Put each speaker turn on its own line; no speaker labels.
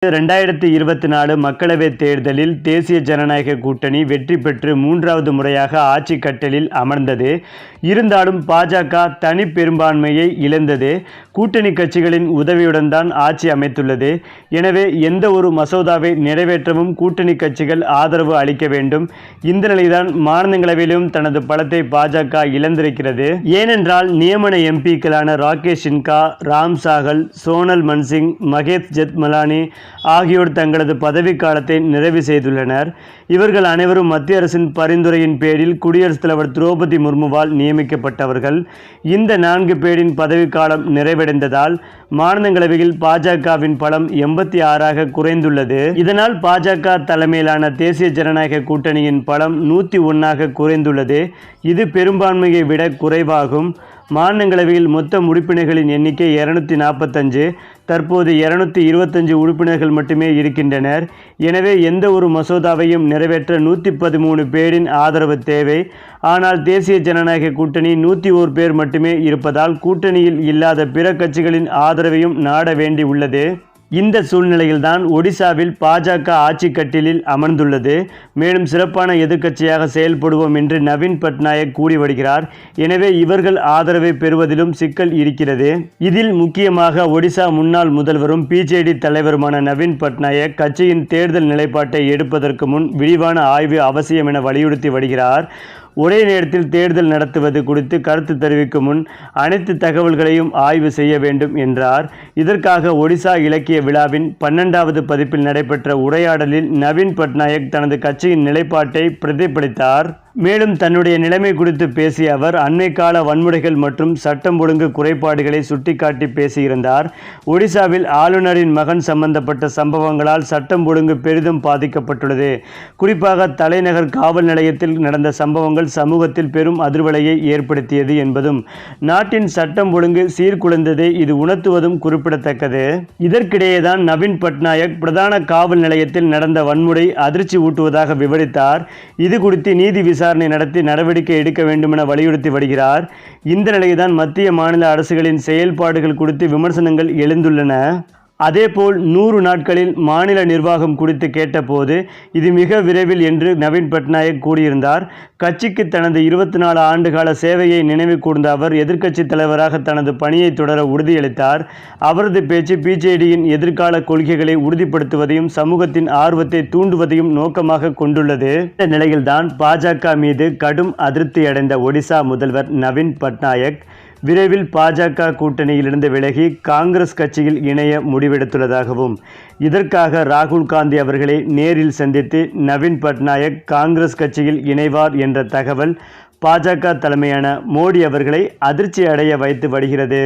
2024 மக்களவைத் தேர்தலில் தேசிய ஜனநாயக கூட்டணி வெற்றி பெற்று மூன்றாவது முறையாக ஆட்சி கட்டிலில் அமர்ந்தது. இருந்தாலும் பாஜக தனி பெரும்பான்மையை இழந்தது. கூட்டணி கட்சிகளின் உதவியுடன் தான் ஆட்சி அமைத்துள்ளது. எனவே எந்த ஒரு மசோதாவை நிறைவேற்றவும் கூட்டணி கட்சிகள் ஆதரவு அளிக்க வேண்டும். இந்த நிலைதான் மாநிலங்களவையிலும் தனது பலத்தை பாஜக இழந்திருக்கிறது. ஏனென்றால் நியமன எம்பிக்களான ராகேஷ் சின்ஹா, ராம் சாகல், சோனல் மன்சிங், மகேஷ் ஜெத்மலானி ஆகியோர் தங்களது பதவிக்காலத்தை நிறைவு செய்துள்ளனர். இவர்கள் அனைவரும் மத்திய அரசின் பரிந்துரையின் பேரில் குடியரசுத் தலைவர் திரௌபதி முர்முவால் நியமிக்கப்பட்டவர்கள். இந்த 4 பேரின் பதவிக்காலம் நிறைவடைந்ததால் மாநிலங்களவையில் பாஜகவின் பலம் 86ஆக குறைந்துள்ளது. இதனால் பாஜக தலைமையிலான தேசிய ஜனநாயக கூட்டணியின் பலம் 101ஆக குறைந்துள்ளது. இது பெரும்பான்மையை விட குறைவாகும். மாநிலங்களவையில் மொத்த உறுப்பினர்களின் எண்ணிக்கை 245. தற்போது 225 உறுப்பினர்கள் மட்டுமே இருக்கின்றனர். எனவே எந்த ஒரு மசோதாவையும் நிறைவேற்ற 113 பேரின் ஆதரவு தேவை. ஆனால் தேசிய ஜனநாயக கூட்டணி 101 பேர் மட்டுமே இருப்பதால் கூட்டணியில் இல்லாத பிற கட்சிகளின் ஆதரவையும் நாட வேண்டி உள்ளது. இந்த சூழ்நிலையில்தான் ஒடிசாவில் பாஜக ஆட்சி கட்டிலில் அமர்ந்துள்ளது. மேலும் சிறப்பான எதிர்க்கட்சியாக செயல்படுவோம் என்று நவீன் பட்நாயக் கூறி வருகிறார். எனவே இவர்கள் ஆதரவை பெறுவதிலும் சிக்கல் இருக்கிறது. இதில் முக்கியமாக ஒடிசா முன்னாள் முதல்வரும் பிஜேடி தலைவருமான நவீன் பட்நாயக் கட்சியின் தேர்தல் நிலைப்பாட்டை எடுப்பதற்கு முன் விரிவான ஆய்வு அவசியம் என வலியுறுத்தி வருகிறார். ஒரே நேரத்தில் தேர்தல் நடத்துவது குறித்து கருத்து தெரிவிக்கும் முன் அனைத்து தகவல்களையும் ஆய்வு செய்ய வேண்டும் என்றார். இதற்காக ஒடிசா இலக்கிய விழாவின் 12வது பதிப்பில் நடைபெற்ற உரையாடலில் நவீன் பட்நாயக் தனது கட்சியின் நிலைப்பாட்டை பிரதிபலித்தார். மேலும் தன்னுடைய நிலைமை குறித்து பேசிய அவர் அண்மை கால வன்முறைகள் மற்றும் சட்டம் ஒழுங்கு குறைபாடுகளை சுட்டிக்காட்டி பேசியிருந்தார். ஒடிசாவில் ஆளுநரின் மகன் சம்பந்தப்பட்ட சம்பவங்களால் சட்டம் ஒழுங்கு பெரிதும் பாதிக்கப்பட்டுள்ளது. குறிப்பாக தலைநகர் காவல் நிலையத்தில் நடந்த சம்பவங்கள் சமூகத்தில் பெரும் அதிர்வலையை ஏற்படுத்தியது என்பதும் நாட்டின் சட்டம் ஒழுங்கு சீர்குலைந்ததை இது உணர்த்துவதும் குறிப்பிடத்தக்கது. இதற்கிடையேதான் நவீன் பட்நாயக் பிரதான காவல் நிலையத்தில் நடந்த வன்முறை அதிர்ச்சி ஊட்டுவதாக விவரித்தார். இது குறித்து நீதி விசாரணை நடத்தி நடவடிக்கை எடுக்க வேண்டும் என வலியுறுத்தி வருகிறார். இந்த நிலையில்தான் மத்திய மாநில அரசுகளின் செயல்பாடுகள் குறித்து விமர்சனங்கள் எழுந்துள்ளன. அதேபோல் 100 நாட்களில் மாநில நிர்வாகம் குறித்து கேட்டபோது இது மிக விரைவில் என்று நவீன் பட்நாயக் கூறியிருந்தார். கட்சிக்கு தனது 24 ஆண்டுகால சேவையை நினைவு கூர்ந்த அவர் எதிர்க்கட்சி தலைவராக தனது பணியை தொடர உறுதியளித்தார். அவரது பேச்சு பிஜேடியின் எதிர்கால கொள்கைகளை உறுதிப்படுத்துவதையும் சமூகத்தின் ஆர்வத்தை தூண்டுவதையும் நோக்கமாக கொண்டுள்ளது. இந்த நிலையில்தான் பாஜக மீது கடும் அதிருப்தியடைந்த ஒடிசா முதல்வர் நவீன் பட்நாயக் விரைவில் பாஜக கூட்டணியிலிருந்து விலகி காங்கிரஸ் கட்சியில் இணைய முடிவெடுத்துள்ளதாகவும் இதற்காக ராகுல் காந்தி அவர்களை நேரில் சந்தித்து நவீன் பட்நாயக் காங்கிரஸ் கட்சியில் இணைவார் என்ற தகவல் பாஜக தலைமையான மோடி அவர்களை அதிர்ச்சி அடைய வைத்து வருகிறது.